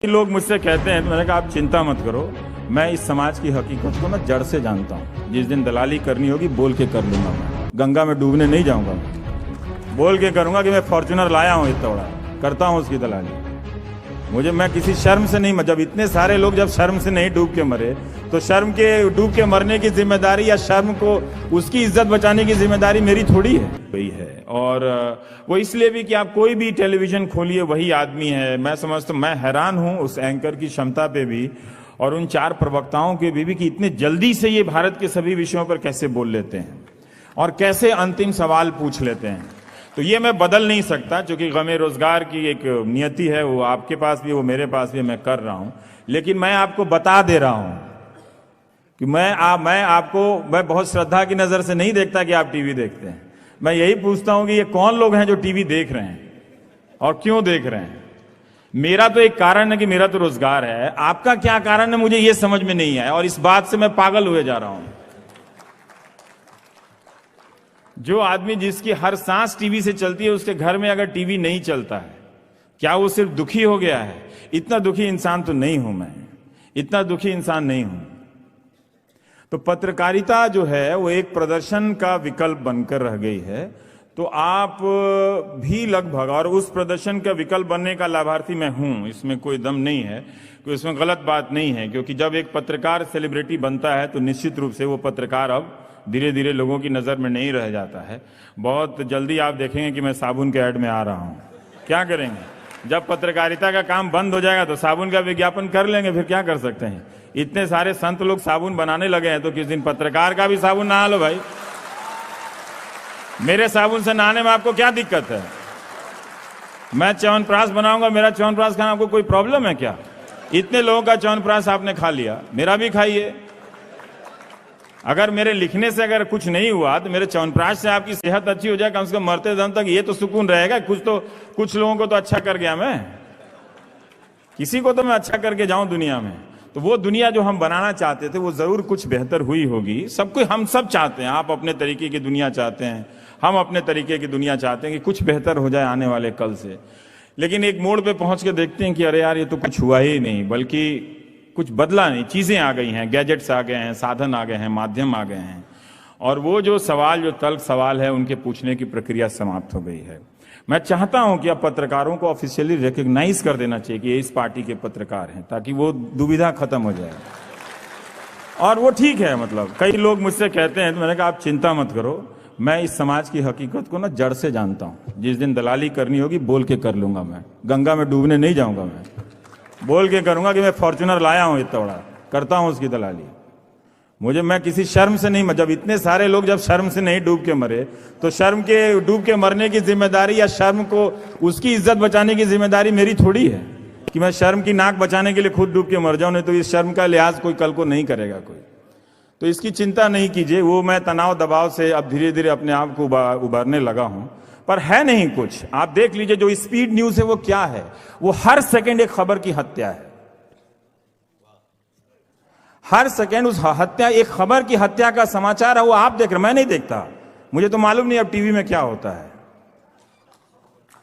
लोग मुझसे कहते हैं तो मैंने कहा आप चिंता मत करो, मैं इस समाज की हकीकत को ना जड़ से जानता हूँ। जिस दिन दलाली करनी होगी बोल के कर लूंगा। मैं गंगा में डूबने नहीं जाऊंगा, बोल के करूंगा कि मैं फॉर्च्यूनर लाया हूँ इतना बड़ा, करता हूँ उसकी दलाली। मैं किसी शर्म से नहीं, जब इतने सारे लोग जब शर्म से नहीं डूब के मरे तो शर्म के डूब के मरने की जिम्मेदारी या शर्म को उसकी इज्जत बचाने की जिम्मेदारी मेरी थोड़ी है, वही है। और वो इसलिए भी कि आप कोई भी टेलीविजन खोलिए वही आदमी है। मैं समझता हूं, मैं हैरान हूं उस एंकर की क्षमता पे भी और उन चार प्रवक्ताओं के भी कि इतने जल्दी से ये भारत के सभी विषयों पर कैसे बोल लेते हैं और कैसे अंतिम सवाल पूछ लेते हैं। तो ये मैं बदल नहीं सकता, क्योंकि गमे रोजगार की एक नियति है, वो आपके पास भी, वो मेरे पास भी, मैं कर रहा हूं। लेकिन मैं आपको बता दे रहा हूं कि मैं बहुत श्रद्धा की नजर से नहीं देखता कि आप टीवी देखते हैं। मैं यही पूछता हूं कि ये कौन लोग हैं जो टीवी देख रहे हैं और क्यों देख रहे हैं। मेरा तो एक कारण है कि मेरा तो रोजगार है, आपका क्या कारण है मुझे ये समझ में नहीं आया, और इस बात से मैं पागल हुए जा रहा हूं। जो आदमी जिसकी हर सांस टीवी से चलती है, उसके घर में अगर टीवी नहीं चलता है, क्या वो सिर्फ दुखी हो गया है? इतना दुखी इंसान तो नहीं हूं मैं, इतना दुखी इंसान नहीं हूं। तो पत्रकारिता जो है वो एक प्रदर्शन का विकल्प बनकर रह गई है। तो आप भी लगभग, और उस प्रदर्शन का विकल्प बनने का लाभार्थी मैं हूं, इसमें कोई दम नहीं है, कोई इसमें गलत बात नहीं है। क्योंकि जब एक पत्रकार सेलिब्रिटी बनता है तो निश्चित रूप से वो पत्रकार अब धीरे धीरे लोगों की नजर में नहीं रह जाता है। बहुत जल्दी आप देखेंगे कि मैं साबुन के ऐड में आ रहा हूं। क्या करेंगे? जब पत्रकारिता का काम बंद हो जाएगा तो साबुन का विज्ञापन कर लेंगे, फिर क्या कर सकते हैं। इतने सारे संत लोग साबुन बनाने लगे हैं तो किस दिन पत्रकार का भी साबुन नहा लो भाई। मेरे साबुन से नहाने में आपको क्या दिक्कत है? मैं च्यवनप्राश बनाऊंगा, मेरा च्यवनप्राश खाना आपको कोई प्रॉब्लम है क्या? इतने लोगों का च्यवनप्राश आपने खा लिया, मेरा भी खाइए। अगर मेरे लिखने से अगर कुछ नहीं हुआ तो मेरे च्यवनप्राश से आपकी सेहत अच्छी हो जाए, कम से कम मरते दम तक ये तो सुकून रहेगा। कुछ लोगों को तो अच्छा कर गया मैं, किसी को तो मैं अच्छा करके जाऊं दुनिया में। तो वो दुनिया जो हम बनाना चाहते थे वो जरूर कुछ बेहतर हुई होगी। हम सब चाहते हैं, आप अपने तरीके की दुनिया चाहते हैं, हम अपने तरीके की दुनिया चाहते हैं कि कुछ बेहतर हो जाए आने वाले कल से। लेकिन एक मोड़ पे पहुंच के देखते हैं कि अरे यार ये तो कुछ हुआ ही नहीं, बल्कि कुछ बदला नहीं। चीजें आ गई हैं, गैजेट्स आ गए हैं, साधन आ गए हैं, माध्यम आ गए हैं, और वो जो तल्ख सवाल है उनके पूछने की प्रक्रिया समाप्त हो गई है। मैं चाहता हूं कि अब पत्रकारों को ऑफिशियली रिकॉग्नाइज कर देना चाहिए कि ये इस पार्टी के पत्रकार हैं, ताकि वो दुविधा खत्म हो जाए। और वो ठीक है, मतलब कई लोग मुझसे कहते हैं तो मैंने कहा आप चिंता मत करो, मैं इस समाज की हकीकत को ना जड़ से जानता हूं। जिस दिन दलाली करनी होगी बोल के कर लूंगा। मैं गंगा में डूबने नहीं जाऊंगा, मैं बोल के करूंगा कि मैं फॉर्च्यूनर लाया हूं इतना बड़ा, करता हूं उसकी दलाली। मैं किसी शर्म से नहीं, जब इतने सारे लोग जब शर्म से नहीं डूब के मरे तो शर्म के डूब के मरने की जिम्मेदारी या शर्म को उसकी इज्जत बचाने की जिम्मेदारी मेरी थोड़ी है कि मैं शर्म की नाक बचाने के लिए खुद डूब के मर जाऊं। नहीं तो इस शर्म का लिहाज कोई कल को नहीं करेगा कोई। तो इसकी चिंता नहीं कीजिए। वो मैं तनाव दबाव से अब धीरे धीरे अपने आप को उबारने लगा हूं, पर है नहीं कुछ। आप देख लीजिए जो स्पीड न्यूज है वो क्या है, वो हर सेकंड एक खबर की हत्या है। हर सेकंड उस हत्या, एक खबर की हत्या का समाचार है, वो आप देख रहे, मैं नहीं देखता, मुझे तो मालूम नहीं अब टीवी में क्या होता है।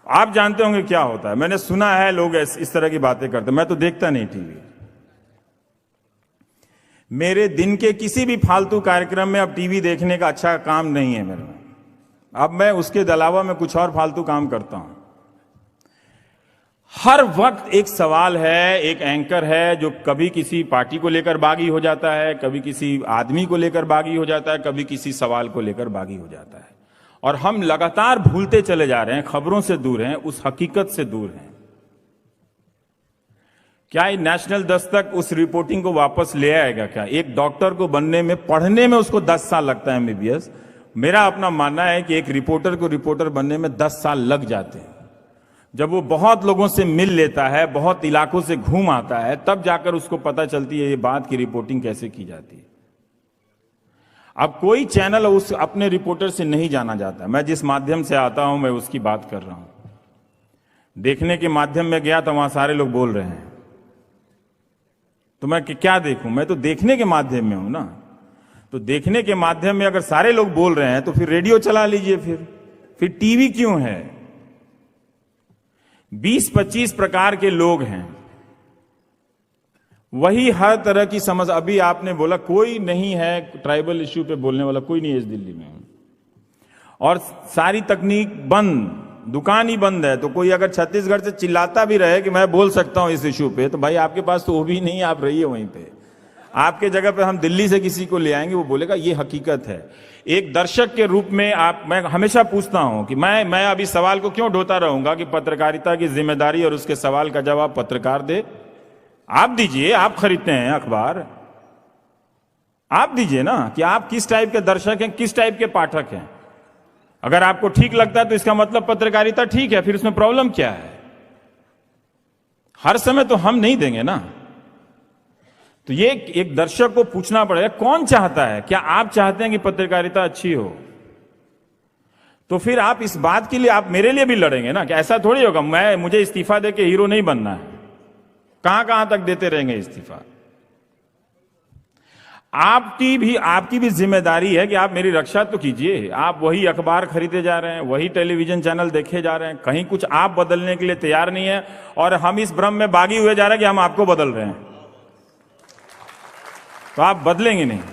आप जानते होंगे क्या होता है, मैंने सुना है लोग इस तरह की बातें करते, मैं तो देखता नहीं टीवी। मेरे दिन के किसी भी फालतू कार्यक्रम में अब टीवी देखने का अच्छा काम नहीं है मेरे में। अब मैं उसके अलावा मैं कुछ और फालतू काम करता हूं। हर वक्त एक सवाल है, एक एंकर है जो कभी किसी पार्टी को लेकर बागी हो जाता है, कभी किसी आदमी को लेकर बागी हो जाता है, कभी किसी सवाल को लेकर बागी हो जाता है। और हम लगातार भूलते चले जा रहे हैं, खबरों से दूर हैं, उस हकीकत से दूर हैं। क्या नेशनल दस्तक उस रिपोर्टिंग को वापस ले आएगा? क्या एक डॉक्टर को बनने में, पढ़ने में उसको 10 साल लगता है MBBS। मेरा अपना मानना है कि एक रिपोर्टर को रिपोर्टर बनने में 10 साल लग जाते हैं। जब वो बहुत लोगों से मिल लेता है, बहुत इलाकों से घूम आता है, तब जाकर उसको पता चलती है ये बात की रिपोर्टिंग कैसे की जाती है। अब कोई चैनल उस अपने रिपोर्टर से नहीं जाना जाता। मैं जिस माध्यम से आता हूं मैं उसकी बात कर रहा हूं। देखने के माध्यम में गया तो वहां सारे लोग बोल रहे हैं, तो मैं क्या देखूं? मैं तो देखने के माध्यम में हूं ना। तो देखने के माध्यम में अगर सारे लोग बोल रहे हैं तो फिर रेडियो चला लीजिए, फिर टीवी क्यों है? 20-25 प्रकार के लोग हैं वही हर तरह की समझ। अभी आपने बोला कोई नहीं है ट्राइबल इश्यू पे बोलने वाला, कोई नहीं है इस दिल्ली में, और सारी तकनीक बंद, दुकान ही बंद है। तो कोई अगर छत्तीसगढ़ से चिल्लाता भी रहे कि मैं बोल सकता हूं इस इश्यू पे, तो भाई आपके पास तो वो भी नहीं है, आप रहिए वहीं पे। आपके जगह पे हम दिल्ली से किसी को ले आएंगे, वो बोलेगा ये हकीकत है। एक दर्शक के रूप में मैं हमेशा पूछता हूं कि मैं अभी सवाल को क्यों ढोता रहूंगा कि पत्रकारिता की जिम्मेदारी और उसके सवाल का जवाब पत्रकार दे। आप दीजिए, आप खरीदते हैं अखबार, आप दीजिए ना कि आप किस टाइप के दर्शक हैं, किस टाइप के पाठक हैं। अगर आपको ठीक लगता है तो इसका मतलब पत्रकारिता ठीक है, फिर उसमें प्रॉब्लम क्या है। हर समय तो हम नहीं देंगे ना। तो ये एक दर्शक को पूछना पड़ेगा कौन चाहता है, क्या आप चाहते हैं कि पत्रकारिता अच्छी हो, तो फिर आप इस बात के लिए आप मेरे लिए भी लड़ेंगे ना कि ऐसा थोड़ी होगा मुझे इस्तीफा दे के हीरो नहीं बनना है। कहां कहां तक देते रहेंगे इस्तीफा। आपकी भी जिम्मेदारी है कि आप मेरी रक्षा तो कीजिए। आप वही अखबार खरीदे जा रहे हैं, वही टेलीविजन चैनल देखे जा रहे हैं, कहीं कुछ आप बदलने के लिए तैयार नहीं है, और हम इस भ्रम में बागी हुए जा रहे हैं कि हम आपको बदल रहे हैं। तो आप बदलेंगे नहीं।